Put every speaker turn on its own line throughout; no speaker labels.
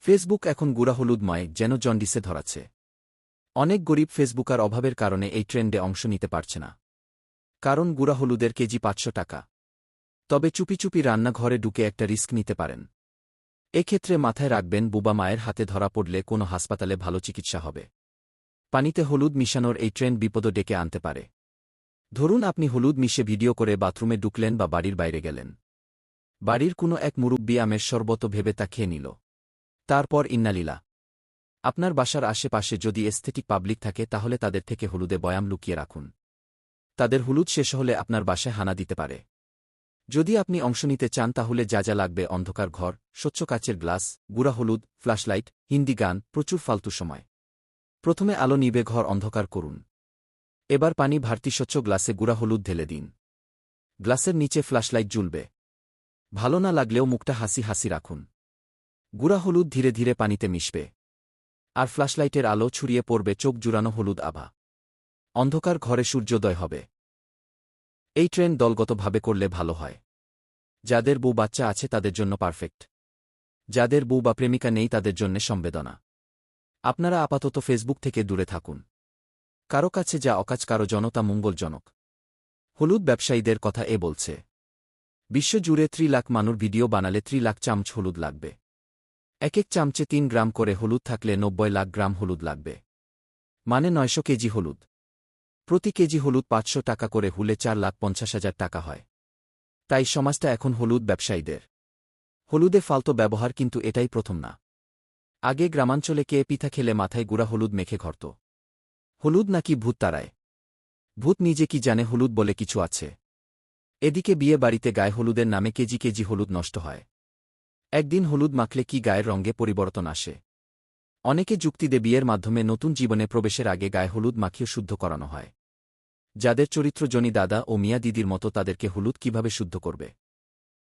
Facebook এখন গুঁড়া হলুদময়, যেন জন্ডিসে ধরাচ্ছে। অনেক গরিব ফেসবুকার অভাবের কারণে এই ট্রেন্ডে অংশ নিতে পারছে না। কারণ গুঁড়া হলুদের কেজি ৫০০ টাকা। তবে চুপি চুপি রান্নাঘরে ঢুকে একটা রিস্ক নিতে পারেন। এক্ষেত্রে মাথায় রাখবেন, বুবা মায়ের হাতে ধরা পড়লে কোনো হাসপাতালে ভালো চিকিৎসা হবে। পানিতে হলুদ মিশানোর এই ট্রেন্ড বিপদ ডেকে আনতে পারে। ধরুন আপনি হলুদ মিশে ভিডিও করে বাথরুমে ঢুকলেন বা বাড়ির বাইরে গেলেন। বাড়ির কোনো এক মুরব্বি আমের শরবত ভেবে তা খেয়ে নিল। তারপর ইন্নালিলা। আপনার বাসার আশেপাশে যদি এস্থেটিক পাবলিক থাকে তাহলে তাদের থেকে হলুদে বয়াম লুকিয়ে রাখুন। তাদের হলুদ শেষ হলে আপনার বাসায় হানা দিতে পারে। যদি আপনি অংশ নিতে চান তাহলে যা যা লাগবে: অন্ধকার ঘর, স্বচ্ছ কাচের গ্লাস, গুঁড়া হলুদ, ফ্ল্যাশলাইট, হিন্দি গান, প্রচুর ফালতু সময়। প্রথমে আলো নিভে ঘর অন্ধকার করুন। এবার পানি ভর্তি স্বচ্ছ গ্লাসে গুঁড়া হলুদ ঢেলে দিন। গ্লাসের নিচে ফ্ল্যাশলাইট জ্বলবে। ভালো না লাগলেও মুখটা হাসি হাসি রাখুন। গুঁড়া হলুদ ধীরে ধীরে পানিতে মিশবে। আর ফ্ল্যাশলাইটের আলো ছড়িয়ে পড়বে চোখ জুড়ানো হলুদ আভা। অন্ধকার ঘরে সূর্যোদয় হবে। এই ট্রেন্ড দলগতভাবে করলে ভালো হয়। যাদের বউ বাচ্চা আছে তাদের জন্য পারফেক্ট। যাদের বউ বা প্রেমিকা নেই তাদের জন্যে সম্বেদনা। আপনারা আপাতত ফেসবুক থেকে দূরে থাকুন। কারো কাছে যা অকাজ, কারো জনতা মঙ্গলজনক। হলুদ ব্যবসায়ীদের কথা বলছে। বিশ্বজুড়ে 3 লাখ মানুষ ভিডিও বানালে 3 লাখ চামচ হলুদ লাগবে। এক এক চামচে 3 গ্রাম করে হলুদ থাকলে 90 লাখ গ্রাম হলুদ লাগবে। মানে 900 কেজি হলুদ। প্রতি কেজি হলুদ 500 টাকা করে হলে 4,50,000 টাকা হয়। তাই সমাজটা এখন হলুদ ব্যবসায়ীদের। হলুদে ফালতু ব্যবহার কিন্তু এটাই প্রথম না। আগে গ্রামাঞ্চলে কে পিঠা খেলে মাথায় গুঁড়া হলুদ মেখে ঘরত। হলুদ নাকি ভূত তাড়ায়। ভূত নিজে কি জানে হলুদ বলে কিছু আছে? এদিকে বিয়ে বাড়িতে গায়ে হলুদের নামে কেজি কেজি হলুদ নষ্ট হয়। একদিন হলুদ মাখলে কি গায়ের রঙে পরিবর্তন আসে? অনেকে যুক্তি দিয়ে বিয়ের মাধ্যমে নতুন জীবনে প্রবেশের আগে গায়ে হলুদ মাখিয়ে শুদ্ধ করানো হয়। যাদের চরিত্রজনী দাদা ও মিয়া দিদির মতো তাদেরকে হলুদ কিভাবে শুদ্ধ করবে?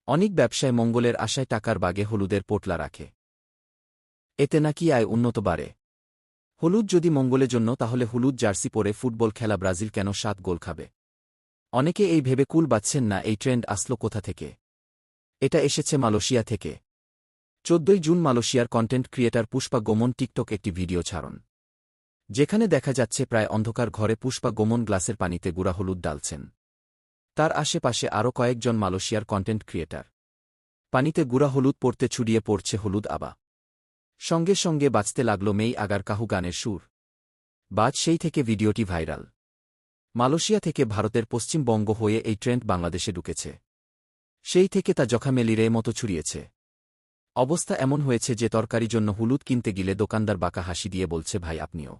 অনেক ব্যবসায় মঙ্গলের আশায় টাকার বাগে হলুদের পোটলা রাখে। এতে নাকি আয় উন্নত বাড়ে। হলুদ যদি মঙ্গলের জন্য, তাহলে হলুদ জার্সি পরে ফুটবল খেলা ব্রাজিল কেন 7 গোল খাবে? অনেকে এই ভেবে কুল বাচ্ছেন না এই ট্রেন্ড আসলো কোথা থেকে। এটা এসেছে মালয়েশিয়া থেকে। 14 জুন মালয়েশিয়ার কন্টেন্ট ক্রিয়েটর পুষ্পা গোমন টিকটক একটি ভিডিও ছাড়ন, যেখানে দেখা যাচ্ছে প্রায় অন্ধকার ঘরে পুষ্পা গোমন গ্লাসের পানিতে গুঁড়া হলুদ ডালছেন। তার আশেপাশে আরও কয়েকজন মালয়েশিয়ার কন্টেন্ট ক্রিয়েটর। পানিতে গুঁড়া হলুদ পড়তে ছড়িয়ে পড়ছে হলুদ আবা। সঙ্গে সঙ্গে বাজতে লাগল মেই আগার কাহু গানের সুর। বাজ সেই থেকে ভিডিওটি ভাইরাল। মালয়েশিয়া থেকে ভারতের পশ্চিমবঙ্গ হয়ে এই ট্রেন্ড বাংলাদেশে ঢুকেছে। সেই থেকে তা জখামেলির মতো ছড়িয়েছে। অবস্থা এমন হয়েছে যে তরকারি জন্য হলুদ কিনতে গেলে দোকানদার বাঁকা হাসি দিয়ে বলছে, ভাই আপনিও